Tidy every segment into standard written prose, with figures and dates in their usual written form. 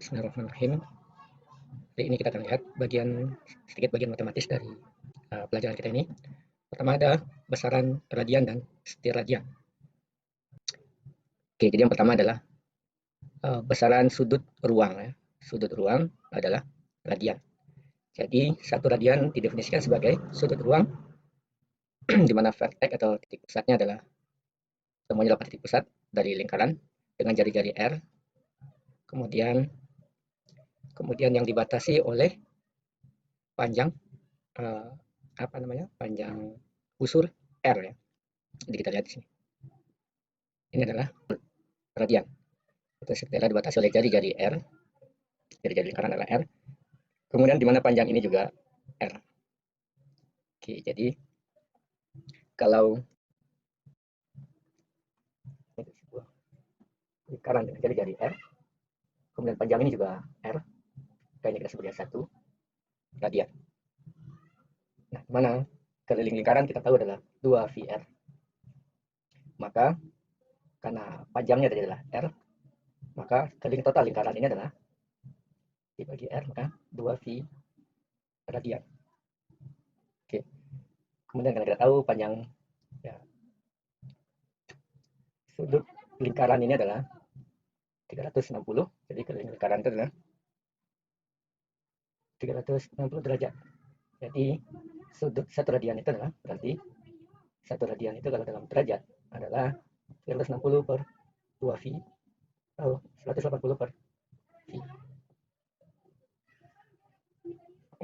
Bismillahirrahmanirrahim. Jadi ini kita akan lihat sedikit bagian matematis dari pelajaran kita ini. Pertama ada besaran radian dan stiradian. Oke, jadi yang pertama adalah besaran sudut ruang. Ya. Sudut ruang adalah radian. Jadi satu radian didefinisikan sebagai sudut ruang di mana vertex atau titik pusatnya adalah semuanya dapat titik pusat dari lingkaran dengan jari-jari R. Kemudian yang dibatasi oleh panjang panjang busur R ya. Jadi kita lihat di sini. Ini adalah radian. Itu setelah dibatasi oleh jari-jari R. Jari-jari lingkaran adalah R. Kemudian di mana panjang ini juga R. Oke, jadi kalau sebuah lingkaran dengan jari-jari R, kemudian panjang ini juga R, kayaknya kita sebutnya 1 radian. Nah, di mana keliling lingkaran kita tahu adalah 2 VR. Maka karena panjangnya adalah R, maka keliling total lingkaran ini adalah dibagi R, maka 2V radian. Oke. Kemudian karena kita tahu panjang ya, sudut lingkaran ini adalah 360, jadi keliling lingkaran itu adalah 360 derajat. Jadi sudut 1 radian itu adalah berarti 1 radian itu kalau dalam derajat adalah 360 per 2V atau 180 per V.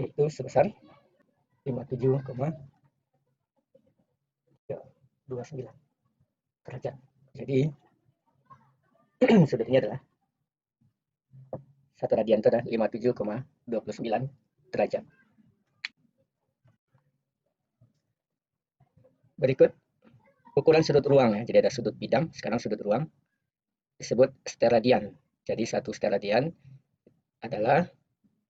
Itu sebesar 57,29 derajat. Jadi sudut ini adalah 1 radian itu adalah 57,29 derajat. Berikut ukuran sudut ruang ya. Jadi ada sudut bidang, sekarang sudut ruang disebut steradian. Jadi 1 steradian adalah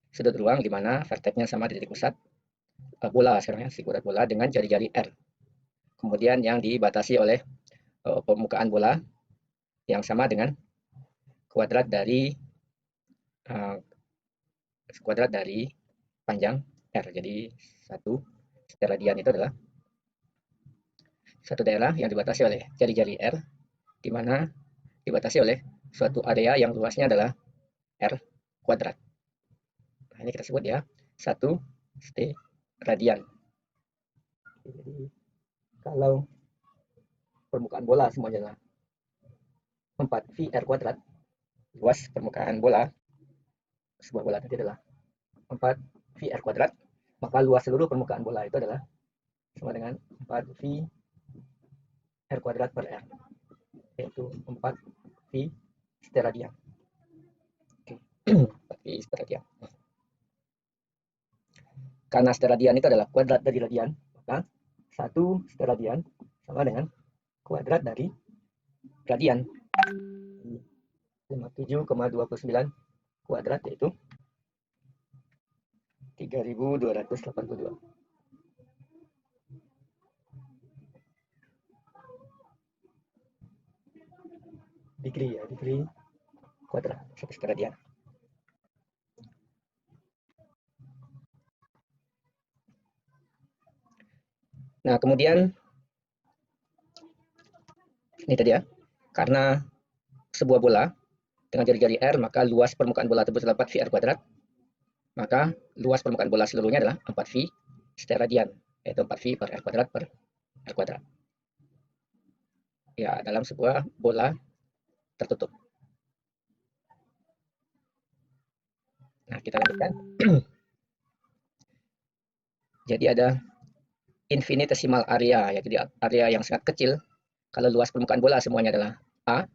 sudut ruang di mana vertexnya sama di titik pusat bola sekarang ya, sikurat bola dengan jari-jari R. Kemudian yang dibatasi oleh permukaan bola yang sama dengan kuadrat dari panjang R. Jadi 1 steradian itu adalah suatu daerah yang dibatasi oleh jari-jari R, di mana dibatasi oleh suatu area yang luasnya adalah R kuadrat. Nah, ini kita sebut ya 1 steradian. Jadi kalau permukaan bola semuanya adalah 4VR kuadrat, luas permukaan bola sebuah bola tadi adalah 4VR kuadrat, maka luas seluruh permukaan bola itu adalah sama dengan 4V R kuadrat per R, yaitu 4V steradian. Oke. 4V steradian. Karena steradian itu adalah kuadrat dari radian, maka 1 steradian sama dengan kuadrat dari radian. 57,29 kuadrat yaitu 3282. Degree ya, degree kuadrat 1 steradian. Nah, kemudian ini tadi ya, karena sebuah bola dengan jari-jari R, maka luas permukaan bola tersebut adalah 4V R kuadrat, maka luas permukaan bola seluruhnya adalah 4V steradian, yaitu 4V per R kuadrat per R kuadrat. Ya, dalam sebuah bola tertutup. Nah, kita lanjutkan. Jadi ada infinitesimal area, ya, jadi area yang sangat kecil. Kalau luas permukaan bola semuanya adalah A,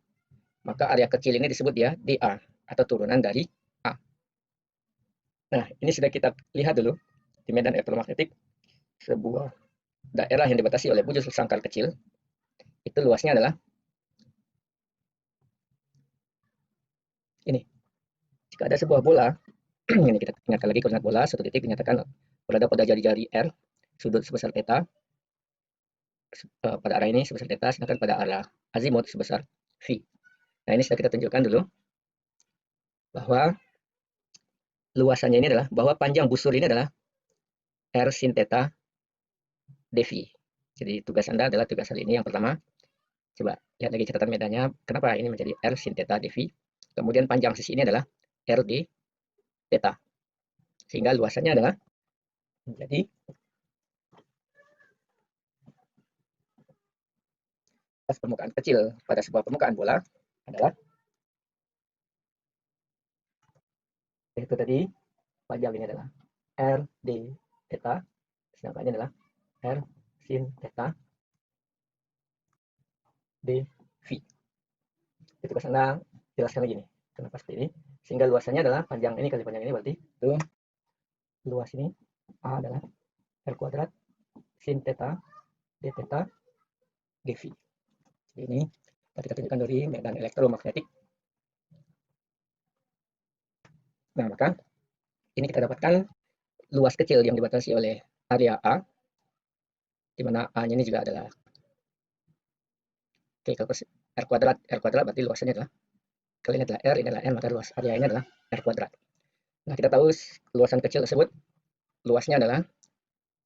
maka area kecil ini disebut ya dA, atau turunan dari A. Nah, ini sudah kita lihat dulu di medan elektromagnetik, sebuah daerah yang dibatasi oleh bujur sangkar kecil, itu luasnya adalah ini. Jika ada sebuah bola, ini kita ingatkan lagi koordinat bola, satu titik dinyatakan berada pada jari-jari R, sudut sebesar θ, pada arah ini sebesar θ, sedangkan pada arah azimut sebesar V. Nah, ini sudah kita tunjukkan dulu bahwa luasannya ini adalah bahwa panjang busur ini adalah R sin theta dV. Jadi tugas Anda adalah tugas hal ini yang pertama. Coba lihat lagi catatan medannya. Kenapa ini menjadi R sin theta dV? Kemudian panjang sisi ini adalah R d theta. Sehingga luasannya adalah menjadi permukaan kecil pada sebuah permukaan bola adalah, yaitu tadi panjang ini adalah R d theta, sedangkan ini adalah R sin theta dV. Itu tugas Anda jelaskan lagi nih, kenapa seperti ini. Sehingga luasannya adalah panjang ini kali panjang ini, berarti itu luas ini A adalah R kuadrat sin theta d theta dV. Ini kita tunjukkan dari medan elektromagnetik. Nah, maka ini kita dapatkan luas kecil yang dibatasi oleh area A, di mana A-nya ini juga adalah R kuadrat berarti luasannya adalah, kalau ini adalah R, ini adalah N, maka luas area ini adalah R kuadrat. Nah, kita tahu luasan kecil tersebut luasnya adalah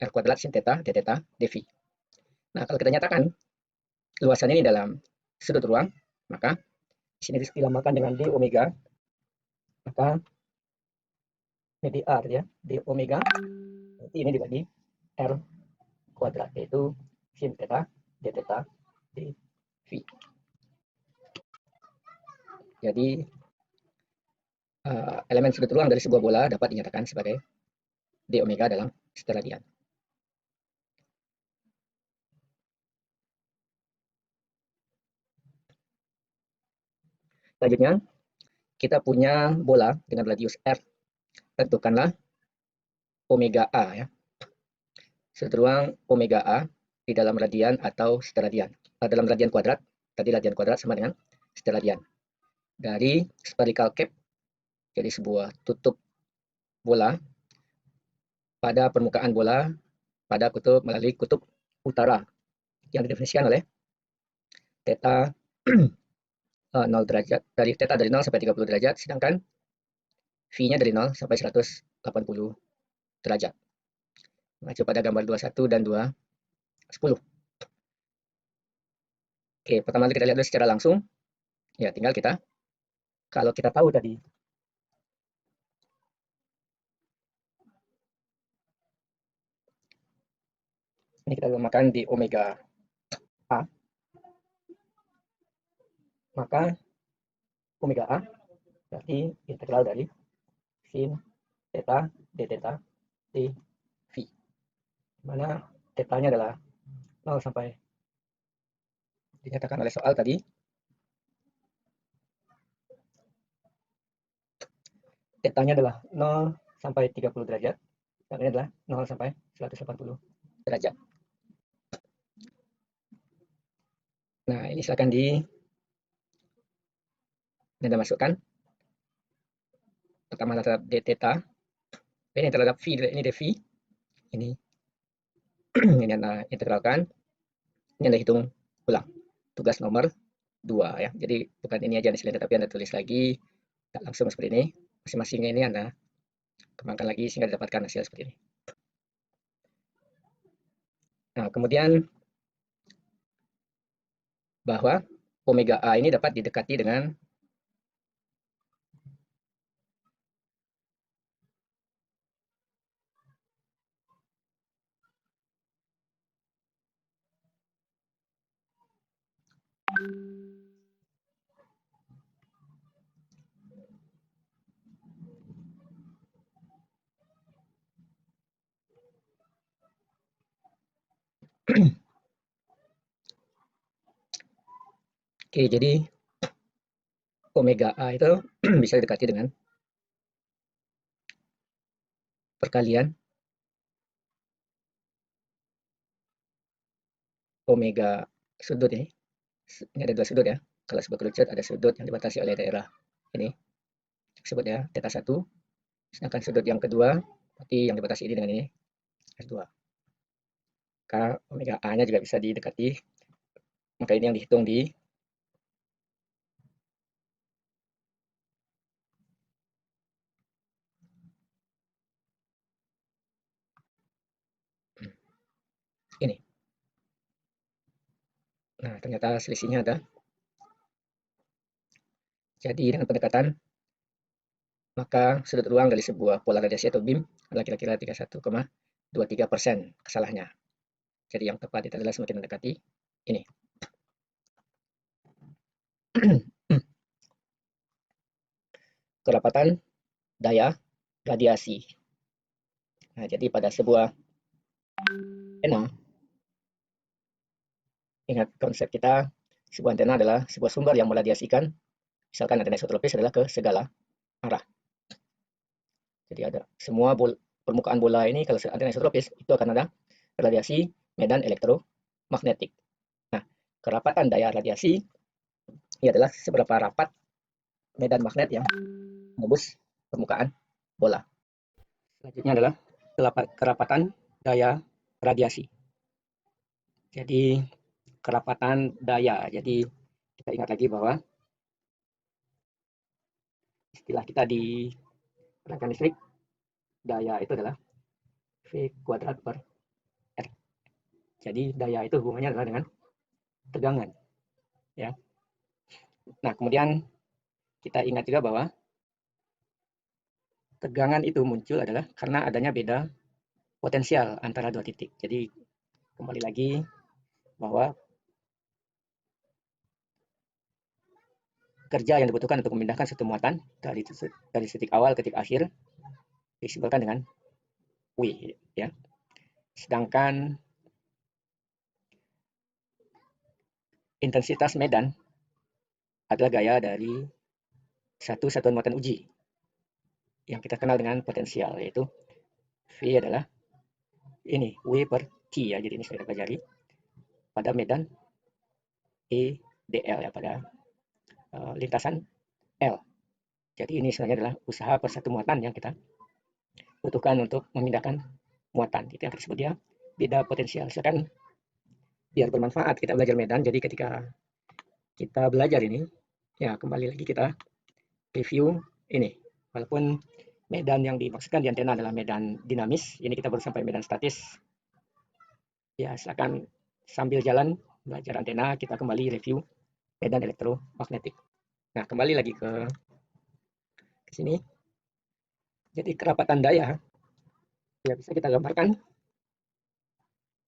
R kuadrat sin theta d theta dV. Nah, kalau kita nyatakan luasan ini dalam sudut ruang, maka di sini dilambangkan dengan d omega, maka ini dr ya, d omega, berarti ini dibagi R kuadrat, yaitu sin theta d theta dV. Jadi elemen sudut ruang dari sebuah bola dapat dinyatakan sebagai d omega dalam steradian. Selanjutnya, kita punya bola dengan radius R. Tentukanlah omega A ya. Sudut ruang omega A di dalam radian atau steradian. Dalam radian kuadrat, tadi radian kuadrat sama dengan steradian. Dari spherical cap, jadi sebuah tutup bola pada permukaan bola pada kutub melalui kutub utara yang didefinisikan oleh theta 0 derajat, dari theta dari 0 sampai 30 derajat, sedangkan V-nya dari 0 sampai 180 derajat. Mengacu pada gambar 21 dan 2.10. Oke, pertama kita lihat secara langsung. Ya, tinggal kita, kalau kita tahu tadi ini kita gunakan di omega A, maka omega A berarti integral dari sin theta d theta dV, mana theta-nya adalah 0 sampai, dinyatakan oleh soal tadi, theta-nya adalah 0 sampai 30 derajat, dan ini adalah 0 sampai 180 derajat. Nah, ini silakan Anda masukkan. Pertama terhadap d theta, ini terhadap V, ini dV, ini ini Anda integralkan, ini Anda hitung ulang. Tugas nomor 2 ya. Jadi bukan ini aja hasilnya, tapi Anda tulis lagi, tak langsung seperti ini. Masing-masingnya ini Anda kembangkan lagi sehingga didapatkan hasil seperti ini. Nah, kemudian bahwa omega A ini dapat didekati dengan Oke, jadi omega A itu bisa didekati dengan perkalian omega sudut ini. Ini ada dua sudut ya. Kalau sebuah kerucut ada sudut yang dibatasi oleh daerah ini, disebut ya theta 1. Sedangkan sudut yang kedua, berarti yang dibatasi ini dengan ini, S2. Maka omega A-nya juga bisa didekati. Maka ini yang dihitung di Nah, ternyata selisihnya ada. Jadi dengan pendekatan, maka sudut ruang dari sebuah pola radiasi atau beam adalah kira-kira 31,23% kesalahannya. Jadi yang tepat itu adalah semakin mendekati ini. Kedapatan daya radiasi. Nah, jadi pada sebuah antena, ingat konsep kita, sebuah antena adalah sebuah sumber yang meradiasikan, misalkan antena isotropis adalah ke segala arah. Jadi ada semua permukaan bola ini kalau antena isotropis itu akan ada radiasi medan elektromagnetik. Nah, kerapatan daya radiasi ini adalah seberapa rapat medan magnet yang menembus permukaan bola. Selanjutnya adalah kerapatan daya radiasi. Jadi kerapatan daya. Jadi kita ingat lagi bahwa istilah kita di perangkat listrik, daya itu adalah V kuadrat per R. Jadi daya itu hubungannya adalah dengan tegangan. Ya. Nah, kemudian kita ingat juga bahwa tegangan itu muncul adalah karena adanya beda potensial antara dua titik. Jadi kembali lagi bahwa kerja yang dibutuhkan untuk memindahkan satu muatan dari titik awal ke titik akhir disimbolkan dengan W, ya. Sedangkan intensitas medan adalah gaya dari satu satuan muatan uji yang kita kenal dengan potensial, yaitu V adalah ini W per T, ya. Jadi ini saya pelajari pada medan EDL, ya, pada lintasan L. Jadi ini sebenarnya adalah usaha per satu muatan yang kita butuhkan untuk memindahkan muatan. Itu yang tersebut dia beda potensial. Misalkan biar bermanfaat kita belajar medan, jadi ketika kita belajar ini, ya kembali lagi kita review ini. Walaupun medan yang dimaksudkan di antena adalah medan dinamis, ini kita baru sampai medan statis. Ya, silakan sambil jalan belajar antena, kita kembali review medan elektromagnetik. Nah, kembali lagi ke sini. Jadi kerapatan daya, ya bisa kita gambarkan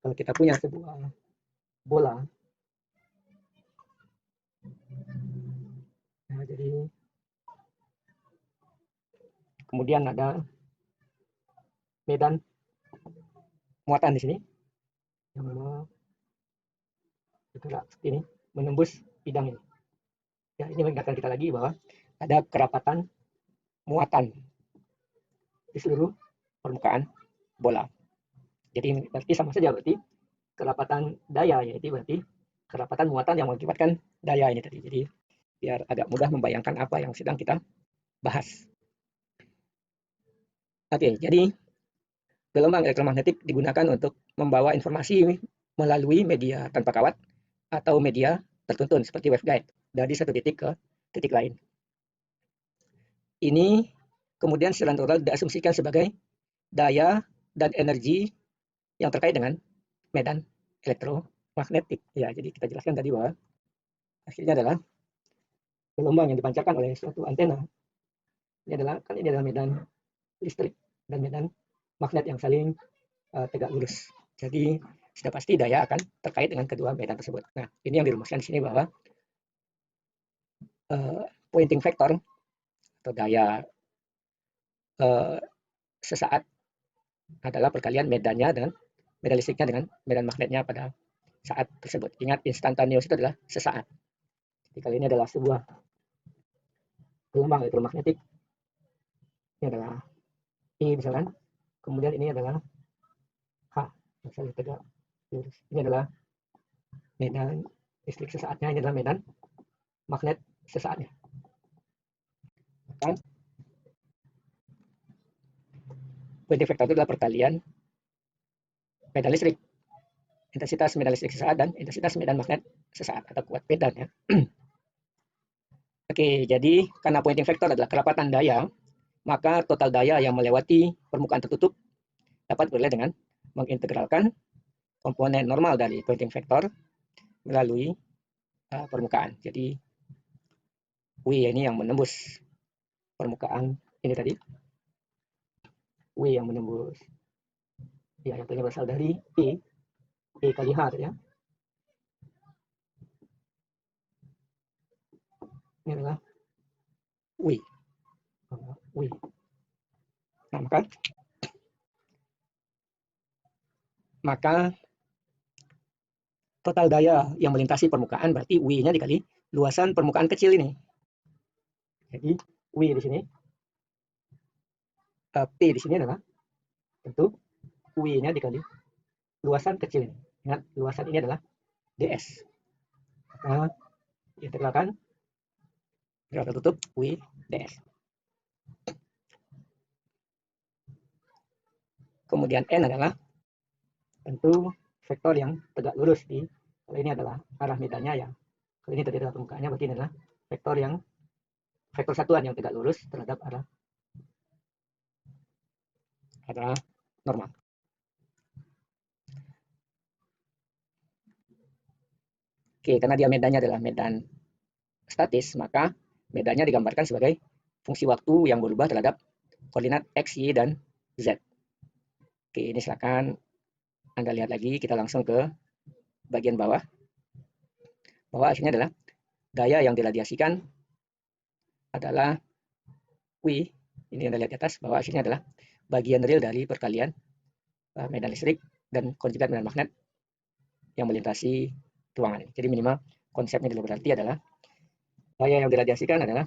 kalau kita punya sebuah bola. Nah, jadi kemudian ada medan muatan di sini yang bergerak seperti ini, menembus bidang ini. Ya, ini mengingatkan kita lagi bahwa ada kerapatan muatan di seluruh permukaan bola. Jadi berarti sama saja, berarti kerapatan daya, yaitu berarti kerapatan muatan yang mengakibatkan daya ini tadi. Jadi biar agak mudah membayangkan apa yang sedang kita bahas. Oke, jadi gelombang elektromagnetik digunakan untuk membawa informasi melalui media tanpa kawat atau media tertuntun seperti waveguide dari satu titik ke titik lain. Ini kemudian secara natural diasumsikan sebagai daya dan energi yang terkait dengan medan elektromagnetik. Ya, jadi kita jelaskan tadi bahwa hasilnya adalah gelombang yang dipancarkan oleh suatu antena. Ini adalah medan listrik dan medan magnet yang saling tegak lurus. Jadi sudah pasti daya akan terkait dengan kedua medan tersebut. Nah, ini yang dirumuskan di sini bahwa pointing vector atau daya sesaat adalah perkalian medannya dengan medan listriknya dengan medan magnetnya pada saat tersebut. Ingat, instantaneous itu adalah sesaat. Jadi kali ini adalah sebuah gelombang elektromagnetik. Ini adalah I misalkan. Kemudian ini adalah H, misalnya tegak lurus. Ini adalah medan listrik sesaatnya, ini adalah medan magnet sesaatnya. Kan? Pointing vector itu adalah perkalian medan listrik, intensitas medan listrik sesaat dan intensitas medan magnet sesaat atau kuat medan, ya. Oke, jadi karena pointing vector adalah kerapatan daya, maka total daya yang melewati permukaan tertutup dapat diperoleh dengan mengintegralkan komponen normal dari pointing vector melalui permukaan. Jadi W ini yang menembus permukaan ini tadi, W yang menembus ya yang berasal dari E kali H ya. Ini adalah W. W. Nah, maka total daya yang melintasi permukaan berarti W-nya dikali luasan permukaan kecil ini. Jadi W di sini, P di sini adalah tentu W-nya dikali luasan kecil ini. Ingat, luasan ini adalah ds. Maka integralkan tutup W ds. Kemudian N adalah tentu vektor yang tegak lurus di, kalau ini adalah arah medanya ya. Kalau ini tadi adalah permukaannya, berarti ini adalah vektor satuan yang tegak lurus terhadap arah normal. Oke, karena dia medannya adalah medan statis, maka medannya digambarkan sebagai fungsi waktu yang berubah terhadap koordinat X, Y, dan Z. Oke, ini silakan Anda lihat lagi, kita langsung ke bagian bawah. Bahwa hasilnya adalah daya yang diradiasikan adalah W. Ini Anda lihat di atas, bahwa hasilnya adalah bagian real dari perkalian medan listrik dan konjugat medan magnet yang melintasi ruangan ini. Jadi minimal konsepnya berarti adalah daya yang diradiasikan adalah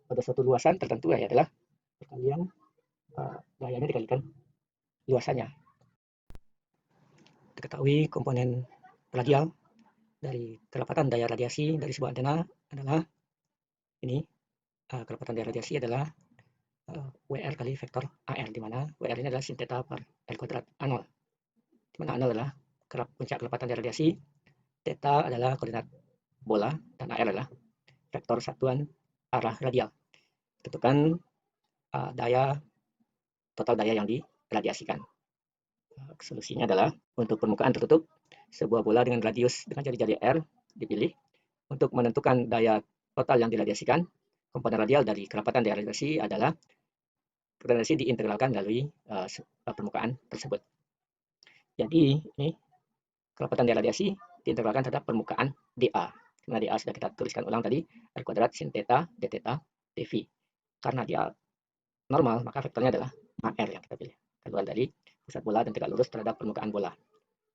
pada suatu luasan tertentu ya adalah perkalian dayanya dikalikan luasannya. Diketahui komponen radial dari kerapatan daya radiasi dari sebuah antena adalah ini, kerapatan daya radiasi adalah WR kali vektor AR, di mana WR ini adalah sin theta per L kuadrat A0, di mana A0 adalah puncak kerapatan daya radiasi, theta adalah koordinat bola, dan AR adalah vektor satuan arah radial. Tentukan total daya yang diradiasikan. Solusinya adalah untuk permukaan tertutup, sebuah bola dengan radius dengan jari-jari R dipilih. Untuk menentukan daya total yang diradiasikan, komponen radial dari kerapatan daya radiasi adalah radiasi diintegralkan melalui permukaan tersebut. Jadi ini kerapatan daya radiasi diintegralkan terhadap permukaan dA. Karena dA sudah kita tuliskan ulang tadi, R kuadrat sin theta d theta dV. Karena dia normal, maka vektornya adalah AR yang kita pilih. Keluar dari pusat bola dan tegak lurus terhadap permukaan bola.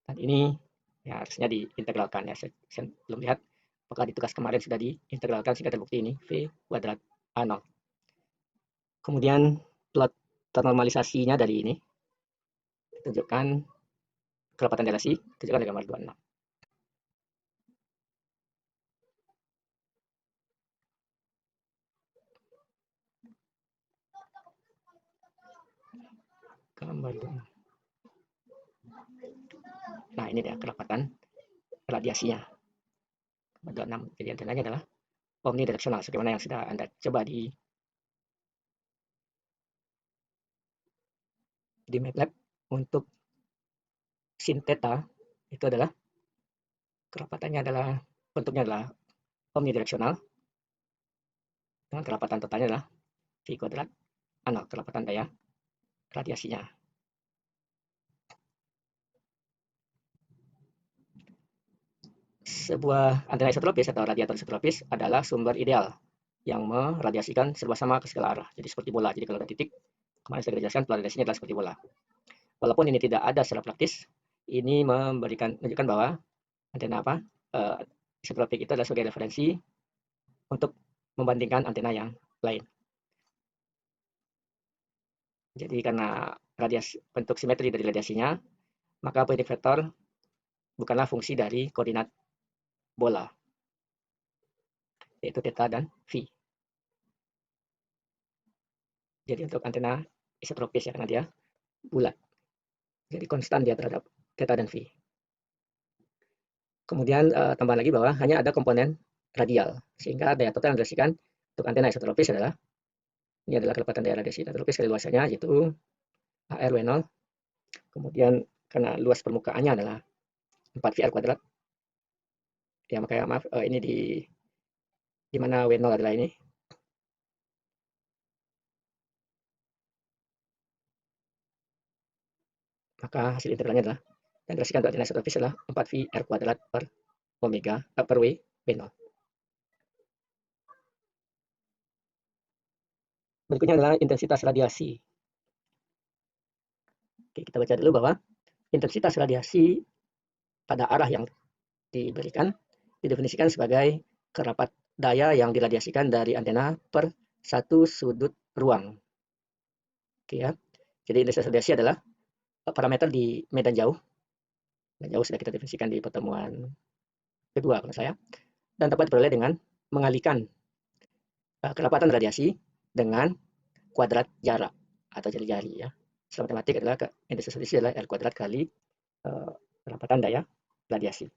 Dan ini ya harusnya diintegralkan ya. Saya belum lihat apakah di tugas kemarin sudah diintegralkan sehingga terbukti ini V kuadrat A0. Kemudian plot ternormalisasinya dari ini ditunjukkan kerapatan daya radiasi, tunjukkan di gambar 26. Gambar 26. Nah, ini dia kerapatan radiasinya. Gambar 26. Jadi antenanya adalah omnidireksional sebagaimana yang sudah Anda coba di MATLAB. Untuk sin theta itu adalah kerapatannya adalah bentuknya adalah omnidireksional dengan kerapatan totalnya adalah V kuadrat A0, kerapatan daya radiasinya. Sebuah antena isotropis atau radiator isotropis adalah sumber ideal yang meradiasikan serba sama ke segala arah. Jadi seperti bola. Jadi kalau ada titik, kemarin saya jelaskan pola radiasinya adalah seperti bola. Walaupun ini tidak ada secara praktis, ini menunjukkan bahwa antena isotropik itu adalah sebagai referensi untuk membandingkan antena yang lain. Jadi karena bentuk simetri dari radiasinya, maka pointing vector bukanlah fungsi dari koordinat bola, yaitu theta dan V. Jadi untuk antena isotropis ya, karena dia bulat. Jadi konstan dia terhadap theta dan V. Kemudian tambahan lagi bahwa hanya ada komponen radial, sehingga daya total yang diradiasikan untuk antena isotropis adalah, ini adalah kerapatan daya radiasi isotropis kali luasannya, yaitu ARW0. Kemudian karena luas permukaannya adalah 4VR kuadrat, Ya, makanya maaf, ini di mana W0 adalah ini. Maka hasil integralnya adalah yang dirasakan untuk antena isotropis adalah 4V R kuadrat per omega per W W0. Berikutnya adalah intensitas radiasi. Oke, kita baca dulu bahwa intensitas radiasi pada arah yang diberikan didefinisikan sebagai kerapat daya yang diradiasikan dari antena per satu sudut ruang. Oke ya. Jadi intensitas radiasi adalah parameter di medan jauh. Medan jauh sudah kita definisikan di pertemuan kedua kalau saya. Dan dapat diperoleh dengan mengalihkan kerapatan radiasi dengan kuadrat jarak atau jari-jari ya. Secara matematik adalah intensitas radiasi adalah R kuadrat kali kerapatan daya radiasi.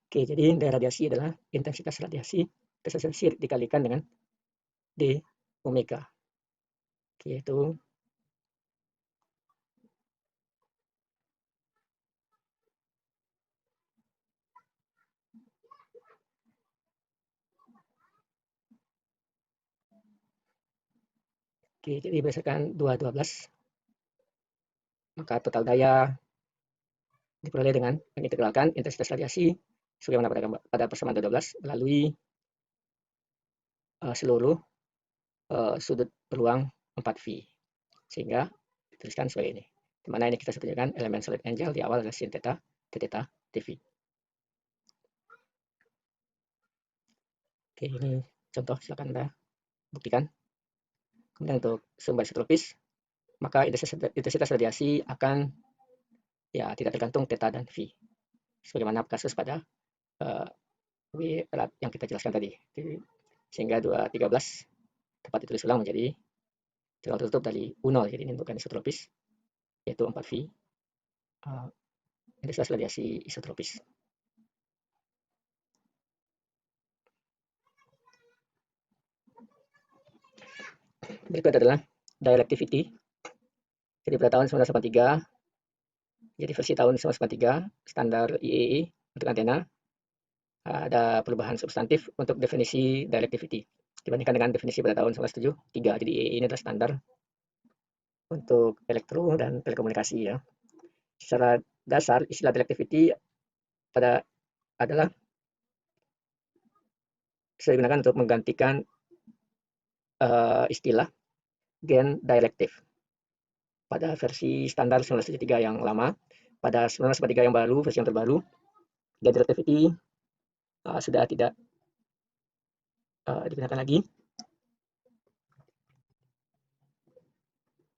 Oke, jadi daya radiasi adalah intensitas radiasi dikalikan dengan D omega. Oke, itu oke, jadi berdasarkan 212 maka total daya diperoleh dengan mengintegralkan intensitas radiasi sebagaimana pada persamaan 12 melalui seluruh sudut peluang 4V. Sehingga dituliskan sebagai ini. Di mana ini kita tunjukkan elemen solid angle di awal adalah sin theta, theta, dV. Oke, ini contoh, silakan Anda buktikan. Kemudian untuk sumber isotropis, maka intensitas radiasi akan ya tidak tergantung theta dan V. Sebagaimana kasus pada W yang kita jelaskan tadi. Sehingga 213 dapat ditulis ulang menjadi tegal tertutup dari U0. Jadi ini bukan isotropis, yaitu 4V. Intensitas radiasi isotropis. Berikut adalah directivity. Jadi pada tahun 1983, jadi versi tahun 1983, standar IEE untuk antena ada perubahan substantif untuk definisi directivity dibandingkan dengan definisi pada tahun 1973. Jadi IEE ini adalah standar untuk elektro dan telekomunikasi ya. Secara dasar istilah directivity adalah bisa digunakan untuk menggantikan istilah gain directive pada versi standar 1973 yang lama. Pada 1943 yang baru, versi yang terbaru, gain directivity sudah tidak digunakan lagi.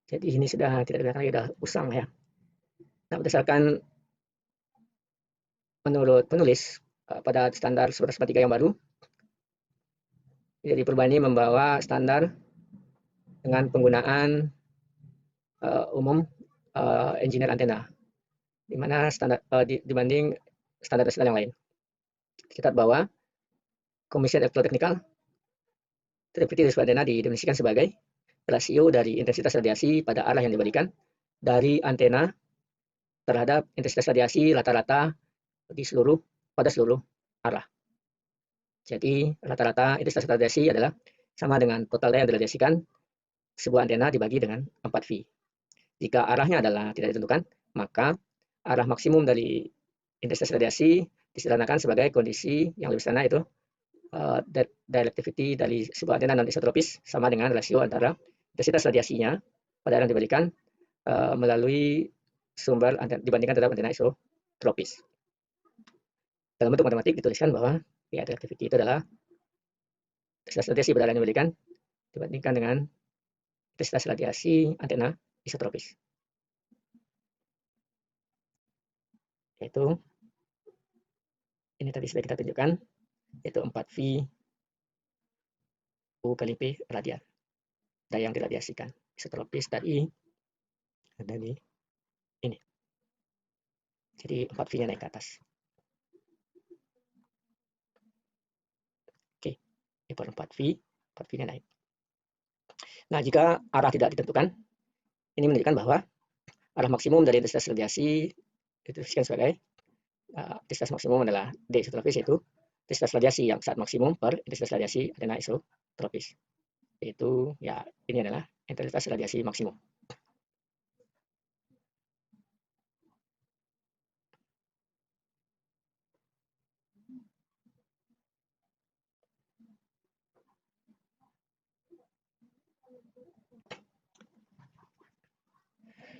Jadi ini sudah tidak digunakan lagi, sudah usang ya. Nah, berdasarkan menurut penulis pada standar 1943 yang baru, jadi perubahan ini membawa standar dengan penggunaan umum engineer antena, di mana standar dibanding standar yang lain. Kita bahwa Komisi Elektrotechnical directivity dari sebuah antena didefinisikan sebagai rasio dari intensitas radiasi pada arah yang diberikan dari antena terhadap intensitas radiasi rata-rata pada seluruh arah. Jadi rata-rata intensitas radiasi adalah sama dengan total daya yang diradiasikan sebuah antena dibagi dengan 4V. Jika arahnya adalah tidak ditentukan, maka arah maksimum dari intensitas radiasi disederhanakan sebagai kondisi yang lebih sederhana, yaitu directivity dari sebuah antena non isotropis sama dengan rasio antara intensitas radiasinya pada arah yang diberikan melalui sumber dibandingkan terhadap antena isotropis. Dalam bentuk matematik dituliskan bahwa ya, directivity itu adalah intensitas radiasi pada arah yang diberikan dibandingkan dengan intensitas radiasi antena isotropis. Yaitu ini tadi sudah kita tunjukkan yaitu 4V U kali P radian. Daya yang diradiasikan isotropis dari ini. Jadi 4V-nya naik ke atas. Oke, E per 4V, 4V-nya naik. Nah, jika arah tidak ditentukan, ini menunjukkan bahwa arah maksimum dari intensitas radiasi didefinisikan sebagai intensitas maksimum adalah D isotropis, yaitu intensitas radiasi yang saat maksimum per intensitas radiasi antena isotropis. Yaitu ya ini adalah intensitas radiasi maksimum.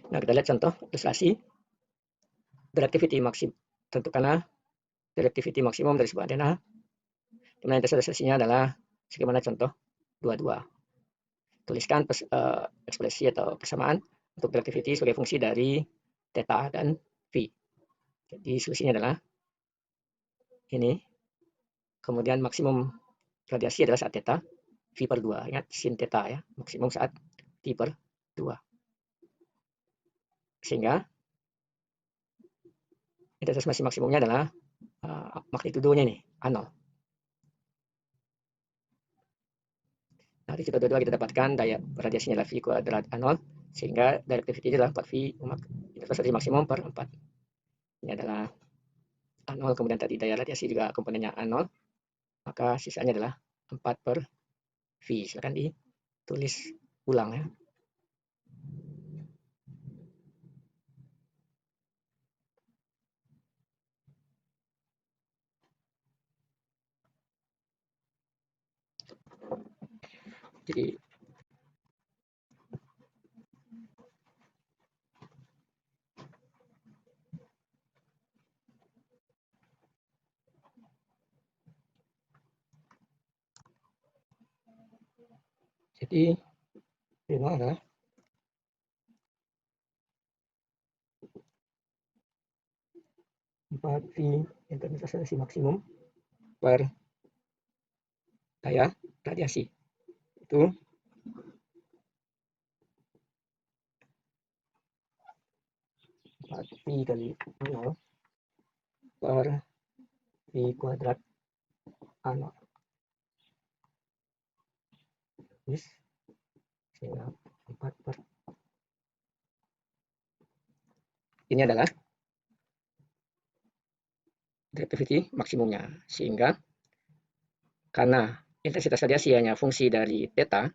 Nah, kita lihat contoh ilustrasi directivity maksimum. Tentukanlah directivity maksimum dari sebuah antena, di mana intensitas radiasinya adalah sebagaimana contoh 22. Tuliskan ekspresi atau persamaan untuk directivity sebagai fungsi dari theta dan V. Jadi solusinya adalah ini. Kemudian maksimum radiasi adalah saat theta, V per 2. Ingat sin theta ya, maksimum saat V per 2. Sehingga intensitas maksimumnya adalah magnitudonya ini, A0. Nah, di contoh 22 kita dapatkan daya radiasinya adalah V kuadrat A0, sehingga directivity adalah 4V intensitas radiasi maksimum per 4. Ini adalah A0, kemudian tadi daya radiasi juga komponennya A0, maka sisanya adalah 4 per V. Silakan ditulis ulang ya. Jadi ini adalah empat V intensitas radiasi maksimum per daya radiasi. Itu V kali 0 per V kuadrat A0. Sehingga 4 per. Ini adalah directivity maksimumnya. Sehingga karena intensitas radiasi hanya fungsi dari theta,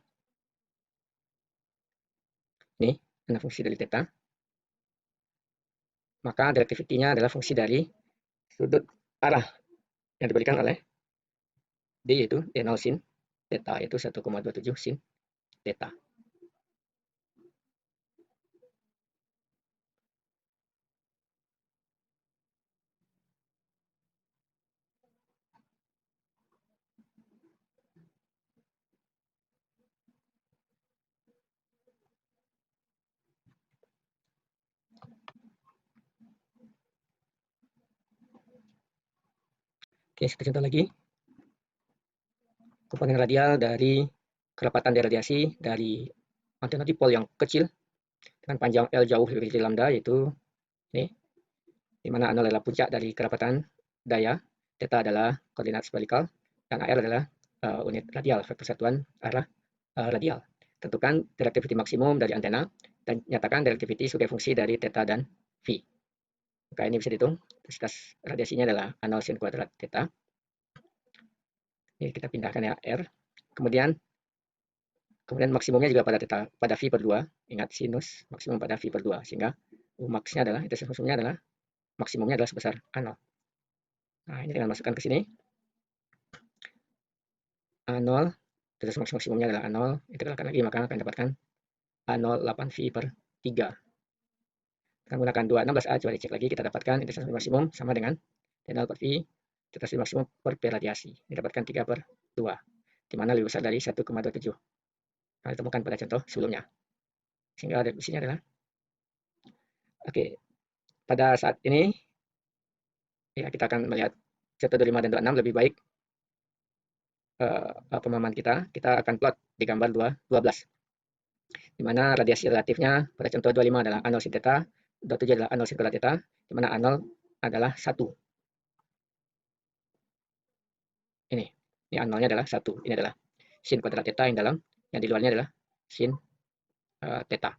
ini adalah fungsi dari theta, maka directivity-nya adalah fungsi dari sudut arah yang diberikan oleh D, yaitu D0 sin theta, yaitu 1,27 sin theta. Oke, kita contoh lagi. Komponen radial dari kerapatan radiasi dari antena dipol yang kecil dengan panjang L jauh lebih kecil lambda, yaitu ini, di mana A0 adalah puncak dari kerapatan daya, theta adalah koordinat spherical, dan AR adalah unit radial, vektor satuan arah radial. Tentukan directivity maksimum dari antena dan nyatakan directivity sebagai fungsi dari theta dan V. Maka ini bisa dihitung, intensitas radiasinya adalah A0 sin kuadrat theta. Ini kita pindahkan ya R. Kemudian maksimumnya juga pada theta, pada V per 2. Ingat sinus maksimum pada V per 2. Sehingga U max-nya adalah, intensitas maksimumnya adalah, maksimumnya adalah sebesar A0. Nah, ini dengan masukkan ke sini. A0, intensitas maksimumnya adalah A0. Integralkan lagi, maka akan dapatkan A0 8V per 3. Kita menggunakan 216A, coba dicek lagi, kita dapatkan intensitas maksimum sama dengan D0 per V, intensitas maksimum per P radiasi. Didapatkan 3 per 2, di mana lebih besar dari 1,27. Nah, ditemukan pada contoh sebelumnya. Sehingga definisinya adalah, oke, pada saat ini ya kita akan melihat contoh 25 dan 26 lebih baik pemahaman kita akan plot di gambar 12, di mana radiasi relatifnya pada contoh 25 adalah A0 sin theta, 27 adalah A0 sin kuadrat theta, di mana A0 adalah 1. Ini A0-nya adalah 1. Ini adalah sin kuadrat theta yang di luarnya adalah sin theta.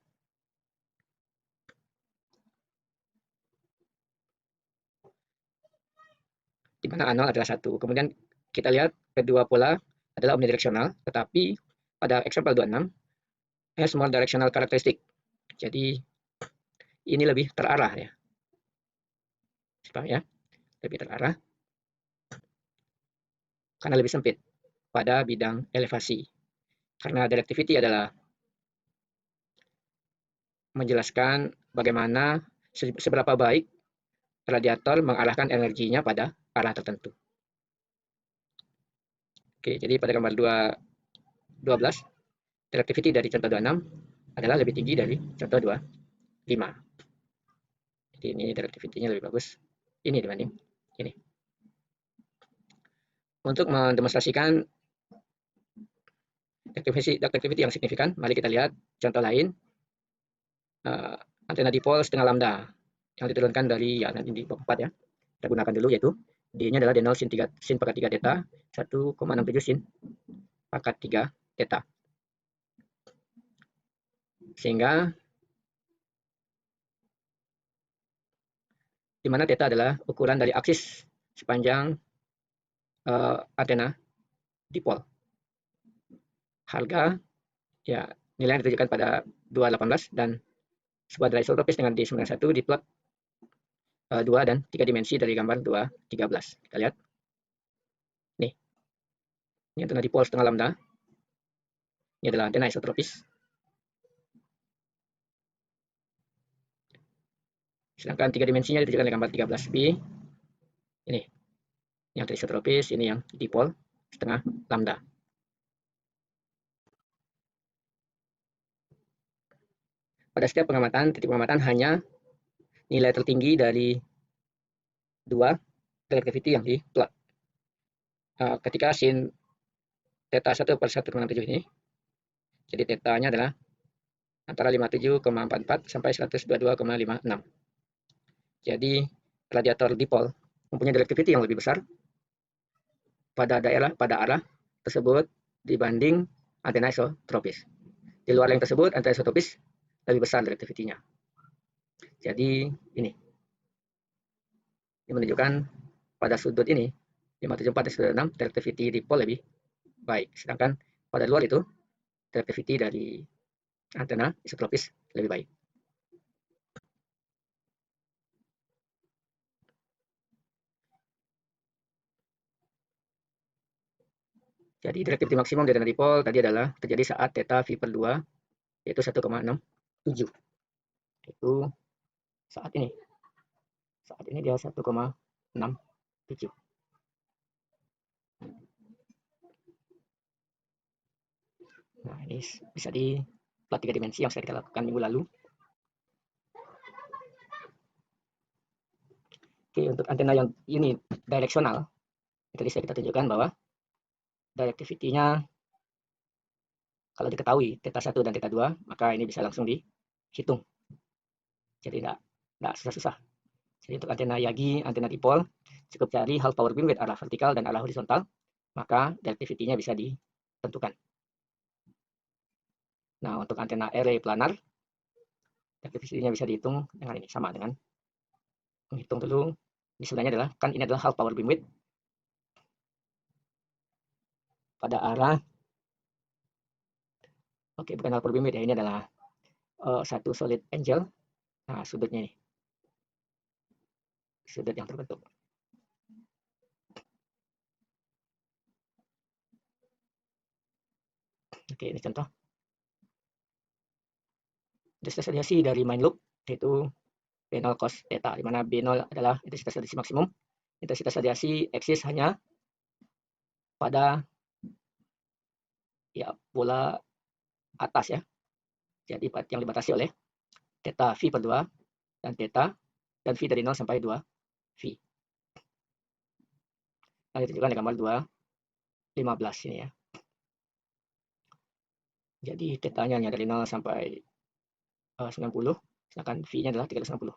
Di mana A0 adalah 1. Kemudian kita lihat kedua pola adalah omnidireksional, tetapi pada example 26 has more directional characteristic. Jadi ini lebih terarah ya. Ya, lebih terarah karena lebih sempit pada bidang elevasi. Karena directivity adalah menjelaskan bagaimana seberapa baik radiator mengarahkan energinya pada arah tertentu. Oke, jadi pada gambar 12, directivity dari contoh 26 adalah lebih tinggi dari contoh 25. Jadi ini directivity-nya lebih bagus ini dibanding ini. Untuk mendemonstrasikan directivity yang signifikan, mari kita lihat contoh lain. Antena dipol setengah lambda yang diturunkan dari ya nanti di bab 4 ya. Kita gunakan dulu, yaitu D-nya adalah D0 sin pangkat 3 theta, 1,67 sin pangkat 3 theta. Sehingga di mana theta adalah ukuran dari aksis sepanjang antena dipol. Harga ya nilai yang ditujukan pada 218 dan sebuah dry isotropis dengan D91 diplot 2 dan 3 dimensi dari gambar 213. Kita lihat. Nih. Ini antena dipol setengah lambda. Ini adalah antena isotropis. Sedangkan 3 dimensinya ditujukan di gambar 13b. Ini yang isotropis, ini yang dipol setengah lambda. Pada setiap pengamatan, titik pengamatan hanya nilai tertinggi dari dua directivity yang diplot. Ketika sin theta 1 per 1,7 ini, jadi theta-nya adalah antara 57,44 sampai 122,56. Jadi radiator dipol mempunyai directivity yang lebih besar pada arah tersebut dibanding antena isotropis. Di luar yang tersebut, antena isotropis lebih besar directivity-nya. Jadi ini menunjukkan pada sudut ini 574 dan sudut 6 directivity dipol lebih baik. Sedangkan pada luar itu directivity dari antena isotropis lebih baik. Jadi directivity maksimum dari antena dipol tadi adalah terjadi saat theta V per 2 yaitu 1,67. Itu saat ini. Saat ini dia 1,67. Nah, ini bisa di plot 3 dimensi yang sudah kita lakukan minggu lalu. Oke, untuk antena yang ini direksional, tadi kita tunjukkan bahwa directivity-nya kalau diketahui theta 1 dan theta 2, maka ini bisa langsung dihitung. Jadi tidak susah-susah. Jadi untuk antena Yagi, antena dipol, cukup cari half power beam with arah vertikal dan arah horizontal, maka directivity-nya bisa ditentukan. Nah, untuk antena array planar, directivity-nya bisa dihitung dengan ini, sama dengan menghitung dulu. Ini sebenarnya adalah, kan ini adalah half power beam width pada arah, oke bukan half power beam width ya, ini adalah satu solid angle. Nah, sudutnya ini, sudut yang terbentuk. Oke, ini contoh. Intensitas radiasi dari main loop yaitu B0 cos theta, di mana B0 adalah intensitas radiasi maksimum. Intensitas radiasi eksis hanya pada ya bola atas ya. Jadi yang dibatasi oleh theta V per 2 dan theta dan V dari 0 sampai 2 V. Nah, ditunjukkan di gambar 15 ini ya. Jadi tetanya hanya dari 0 sampai 90, sedangkan V-nya adalah 360.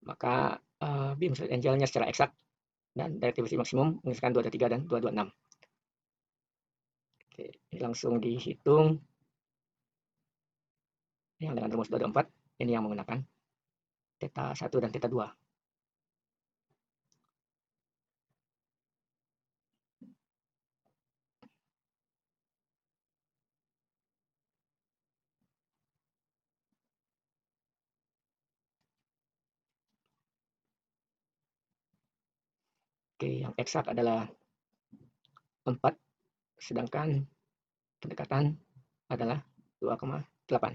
Maka beam slit angle-nya secara eksak dan directivity maksimum menghasilkan 223 dan 226. Oke, ini langsung dihitung. Yang dengan rumus 224, ini yang menggunakan theta 1 dan theta 2. Oke, yang eksak adalah 4, sedangkan pendekatan adalah 2,8.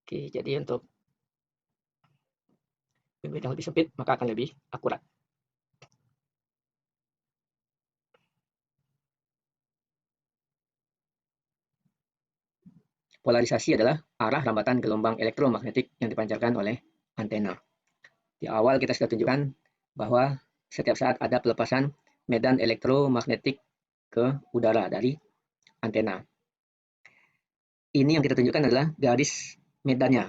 Oke, jadi untuk beam yang lebih sempit maka akan lebih akurat. Polarisasi adalah arah rambatan gelombang elektromagnetik yang dipancarkan oleh antena. Di awal kita sudah tunjukkan bahwa setiap saat ada pelepasan medan elektromagnetik ke udara dari antena. Ini yang kita tunjukkan adalah garis medannya.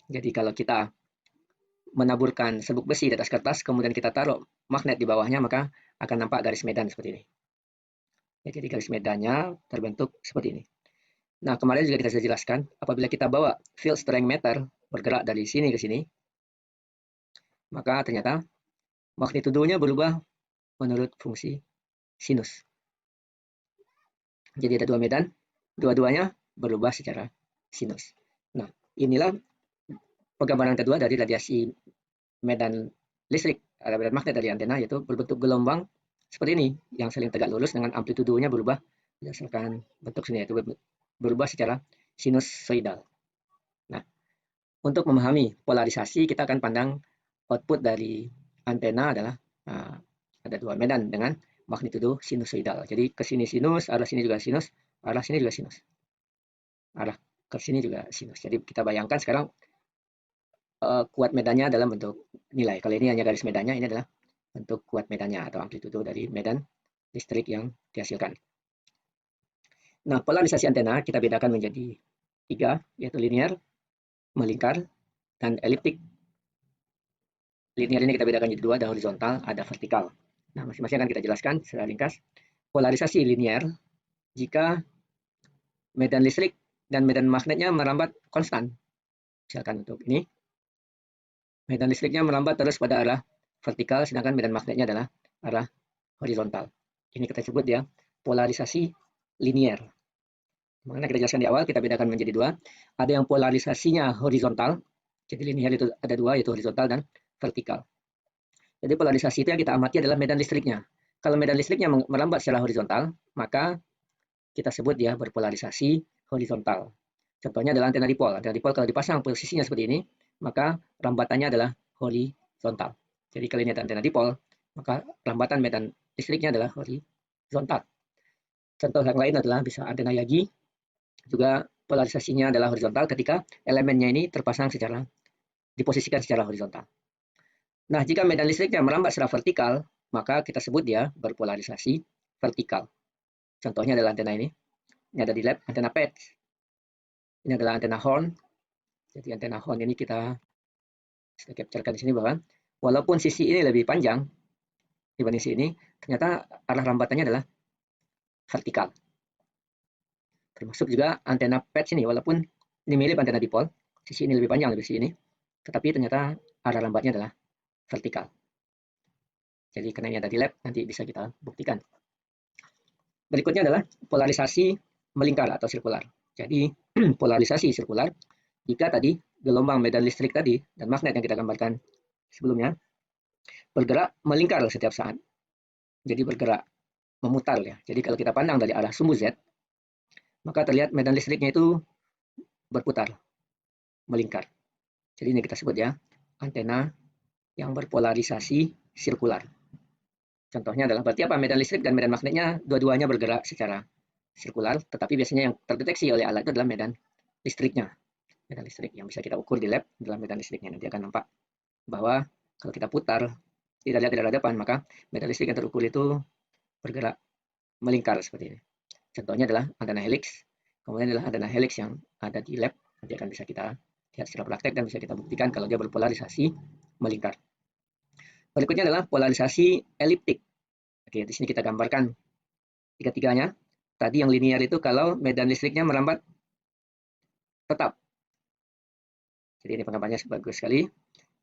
Jadi kalau kita menaburkan serbuk besi di atas kertas, kemudian kita taruh magnet di bawahnya, maka akan nampak garis medan seperti ini. Jadi garis medannya terbentuk seperti ini. Nah, kemarin juga kita sudah jelaskan, apabila kita bawa field strength meter bergerak dari sini ke sini, maka ternyata magnitudonya berubah menurut fungsi sinus. Jadi ada dua medan, dua-duanya berubah secara sinus. Nah, inilah penggambaran kedua dari radiasi medan listrik, medan magnet dari antena, yaitu berbentuk gelombang seperti ini, yang saling tegak lurus dengan amplitudonya berubah berdasarkan bentuk sini, yaitu berubah secara sinusoidal. Nah, untuk memahami polarisasi, kita akan pandang output dari antena adalah ada dua medan dengan magnitudo sinusoidal. Jadi ke sini sinus, arah sini juga sinus, arah sini juga sinus. Arah ke sini juga sinus. Jadi kita bayangkan sekarang kuat medannya dalam bentuk nilai. Kalau ini hanya garis medannya, ini adalah bentuk kuat medannya atau amplitudo dari medan listrik yang dihasilkan. Nah, polarisasi antena kita bedakan menjadi 3, yaitu linear, melingkar, dan eliptik. Linear ini kita bedakan jadi 2, ada horizontal, ada vertikal. Nah, masing-masing akan kita jelaskan secara ringkas. Polarisasi linear jika medan listrik dan medan magnetnya merambat konstan. Misalkan untuk ini, medan listriknya merambat terus pada arah vertikal, sedangkan medan magnetnya adalah arah horizontal. Ini kita sebut ya polarisasi linear. Makanya kita jelaskan di awal, kita bedakan menjadi 2. Ada yang polarisasinya horizontal, jadi linear itu ada 2, yaitu horizontal dan vertikal. Jadi polarisasi itu yang kita amati adalah medan listriknya. Kalau medan listriknya merambat secara horizontal, maka kita sebut dia berpolarisasi horizontal. Contohnya adalah antena dipol. Antena dipol kalau dipasang posisinya seperti ini, maka rambatannya adalah horizontal. Jadi kalau ini ada antena dipol, maka rambatan medan listriknya adalah horizontal. Contoh yang lain adalah bisa antena Yagi, juga polarisasinya adalah horizontal ketika elemennya ini terpasang secara diposisikan secara horizontal. Nah, jika medan listriknya merambat secara vertikal, maka kita sebut dia berpolarisasi vertikal. Contohnya adalah antena ini. Ini ada di lab, antena patch. Ini adalah antena horn. Jadi antena horn ini kita capturekan di sini bahwa walaupun sisi ini lebih panjang dibanding sisi ini, ternyata arah rambatannya adalah vertikal. Termasuk juga antena patch ini, walaupun ini mirip antena dipol, sisi ini lebih panjang dari sisi ini, tetapi ternyata arah rambatnya adalah vertikal. Jadi karena ini ada di lab, nanti bisa kita buktikan. Berikutnya adalah polarisasi melingkar atau sirkular. Jadi polarisasi sirkular, jika tadi gelombang medan listrik tadi dan magnet yang kita gambarkan sebelumnya bergerak melingkar setiap saat. Jadi bergerak memutar ya. Jadi kalau kita pandang dari arah sumbu Z, maka terlihat medan listriknya itu berputar, melingkar. Jadi ini kita sebut ya antena yang berpolarisasi sirkular. Contohnya adalah berarti apa? Medan listrik dan medan magnetnya dua-duanya bergerak secara sirkular, tetapi biasanya yang terdeteksi oleh alat itu adalah medan listriknya. medan listrik yang bisa kita ukur di lab dalam medan listriknya. Nanti akan nampak bahwa kalau kita putar, tidak lihat dari arah depan, maka medan listrik yang terukur itu bergerak melingkar seperti ini. Contohnya adalah antena helix, kemudian adalah antena helix yang ada di lab. Nanti akan bisa kita lihat secara praktek dan bisa kita buktikan kalau dia berpolarisasi melingkar. Berikutnya adalah polarisasi eliptik. Oke, di sini kita gambarkan tiga-tiganya. Tadi yang linear itu kalau medan listriknya merambat tetap. Jadi ini penggambarannya bagus sekali.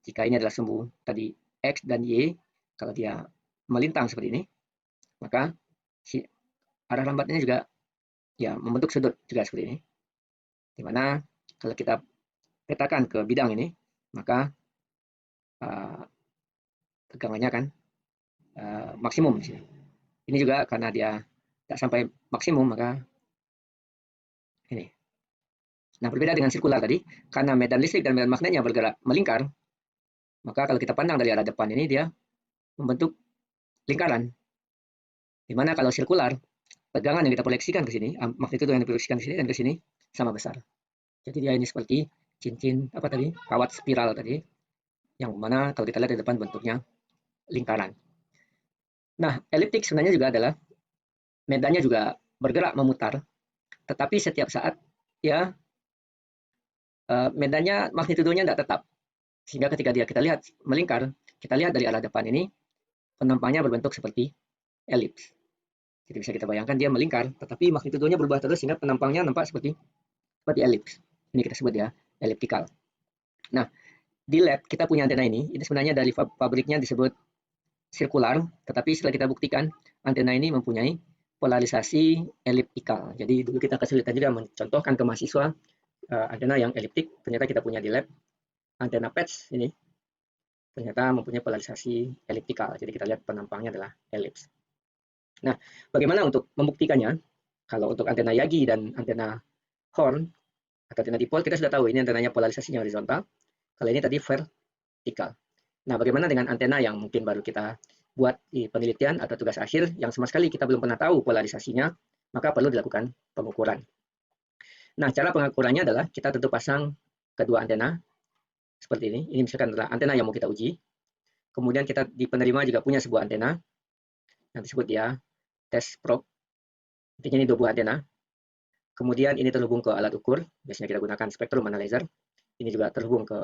Jika ini adalah sumbu tadi X dan Y, kalau dia melintang seperti ini, maka si arah lambatnya juga ya membentuk sudut juga seperti ini. Dimana kalau kita petakan ke bidang ini, maka tegangannya kan maksimum di sini. Ini juga karena dia tidak sampai maksimum, maka ini. Nah, berbeda dengan sirkular tadi, karena medan listrik dan medan magnetnya bergerak melingkar, maka kalau kita pandang dari arah depan ini, dia membentuk lingkaran. Dimana kalau sirkular, tegangan yang kita proyeksikan ke sini, magnitudo yang diproyeksikan ke sini dan ke sini sama besar. Jadi dia ini seperti cincin apa tadi, kawat spiral tadi, yang mana kalau kita lihat di depan bentuknya lingkaran. Nah, eliptik sebenarnya juga adalah medannya juga bergerak memutar, tetapi setiap saat ya medannya magnitudonya tidak tetap. Sehingga ketika kita lihat melingkar, kita lihat dari arah depan ini penampangnya berbentuk seperti elips. Jadi bisa kita bayangkan dia melingkar, tetapi magnitudonya berubah terus sehingga penampangnya nampak seperti elips. Ini kita sebut ya elliptical. Nah, di lab kita punya antena ini sebenarnya dari pabriknya disebut sirkular, tetapi setelah kita buktikan antena ini mempunyai polarisasi eliptikal. Jadi dulu kita kesulitan juga mencontohkan ke mahasiswa antena yang eliptik. Ternyata kita punya di lab antena patch ini ternyata mempunyai polarisasi eliptikal. Jadi kita lihat penampangnya adalah elips. Nah, bagaimana untuk membuktikannya? Kalau untuk antena Yagi dan antena Horn atau antena dipol, kita sudah tahu ini antenanya polarisasinya horizontal. Kalau ini tadi vertikal. Nah, bagaimana dengan antena yang mungkin baru kita buat di penelitian atau tugas akhir yang sama sekali kita belum pernah tahu polarisasinya, maka perlu dilakukan pengukuran. Nah, cara pengukurannya adalah kita tentu pasang kedua antena seperti ini. Ini misalkan adalah antena yang mau kita uji. Kemudian kita di penerima juga punya sebuah antena yang disebut ya test probe. Intinya ini dua buah antena. Kemudian ini terhubung ke alat ukur. Biasanya kita gunakan spektrum analyzer. Ini juga terhubung ke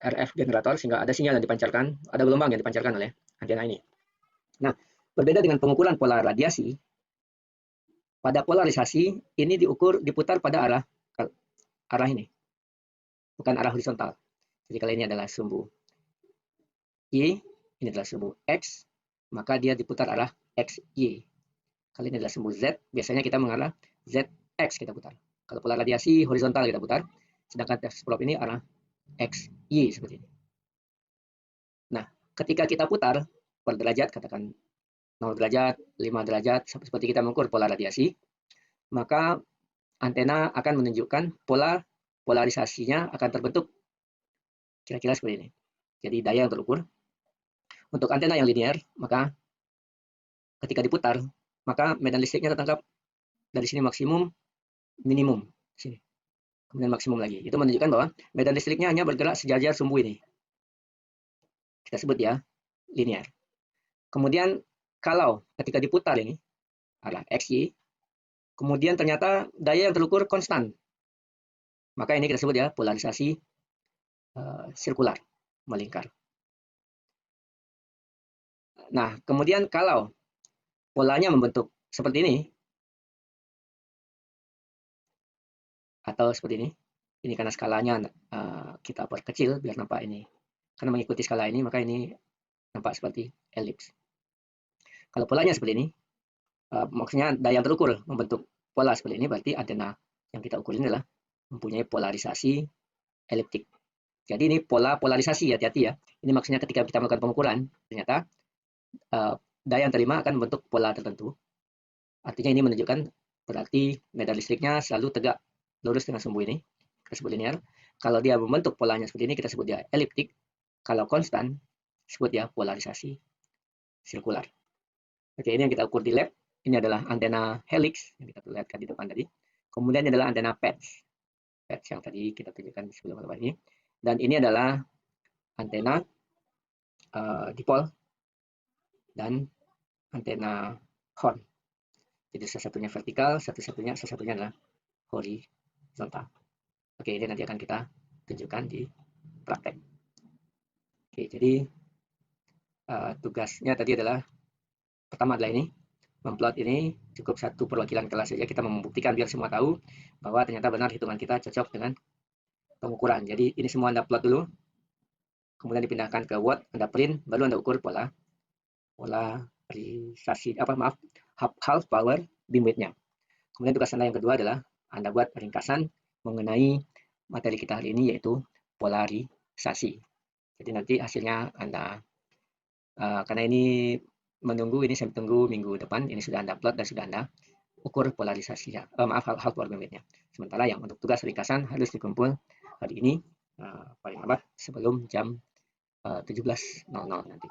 RF generator sehingga ada sinyal yang dipancarkan, ada gelombang yang dipancarkan oleh antena ini. Nah, berbeda dengan pengukuran pola radiasi, pada polarisasi ini diputar pada arah ini, bukan arah horizontal. Jadi kalau ini adalah sumbu Y, ini adalah sumbu X, maka dia diputar arah XY. Kalau ini adalah sumbu Z, biasanya kita mengarah ZX kita putar. Kalau pola radiasi horizontal kita putar, sedangkan test probe ini arah XY seperti ini. Nah, ketika kita putar per derajat, katakan 0 derajat, 5 derajat, seperti kita mengukur pola radiasi, maka antena akan menunjukkan polarisasinya akan terbentuk kira-kira seperti ini. Jadi daya yang terukur. Untuk antena yang linear, maka ketika diputar, maka medan listriknya tertangkap dari sini maksimum, minimum. Sini. Kemudian maksimum lagi. Itu menunjukkan bahwa medan listriknya hanya bergerak sejajar sumbu ini. Kita sebut ya linear. Kemudian kalau ketika diputar ini, arah XY, kemudian ternyata daya yang terukur konstan. Maka ini kita sebut ya polarisasi sirkular, melingkar. Nah, kemudian kalau polanya membentuk seperti ini, atau seperti ini karena skalanya kita perkecil biar nampak ini. Karena mengikuti skala ini, maka ini nampak seperti elips. Kalau polanya seperti ini, maksudnya daya yang terukur membentuk pola seperti ini, berarti antena yang kita ukur ini adalah mempunyai polarisasi eliptik. Jadi ini polarisasi, hati-hati ya. Ini maksudnya ketika kita melakukan pengukuran, ternyata daya yang terima akan membentuk pola tertentu. Artinya ini menunjukkan berarti medan listriknya selalu tegak lurus dengan sumbu ini, kita sebut linear. Kalau dia membentuk polanya seperti ini, kita sebut dia eliptik. Kalau konstan, sebut dia polarisasi sirkular. Oke, ini yang kita ukur di lab. Ini adalah antena helix yang kita lihatkan di depan tadi. Kemudian ini adalah antena patch. patch yang tadi kita tunjukkan sebelum ini. Dan ini adalah antena dipol dan antena horn. Jadi salah satunya vertikal, satu-satunya adalah horizontal. Oke, ini nanti akan kita tunjukkan di praktek. Oke, jadi tugasnya tadi adalah pertama adalah ini, memplot ini cukup satu perwakilan kelas saja, kita membuktikan biar semua tahu bahwa ternyata benar hitungan kita cocok dengan pengukuran. Jadi ini semua Anda plot dulu, kemudian dipindahkan ke Word, Anda print, baru Anda ukur polarisasi, half power beam width-nya. Kemudian tugas Anda yang kedua adalah Anda buat ringkasan mengenai materi kita hari ini, yaitu polarisasi. Jadi nanti hasilnya Anda, karena ini menunggu, ini saya tunggu minggu depan, ini sudah Anda upload dan sudah Anda ukur polarisasinya, half power beam width-nya. Sementara yang untuk tugas ringkasan harus dikumpul hari ini, paling lambat sebelum jam 17.00 nanti.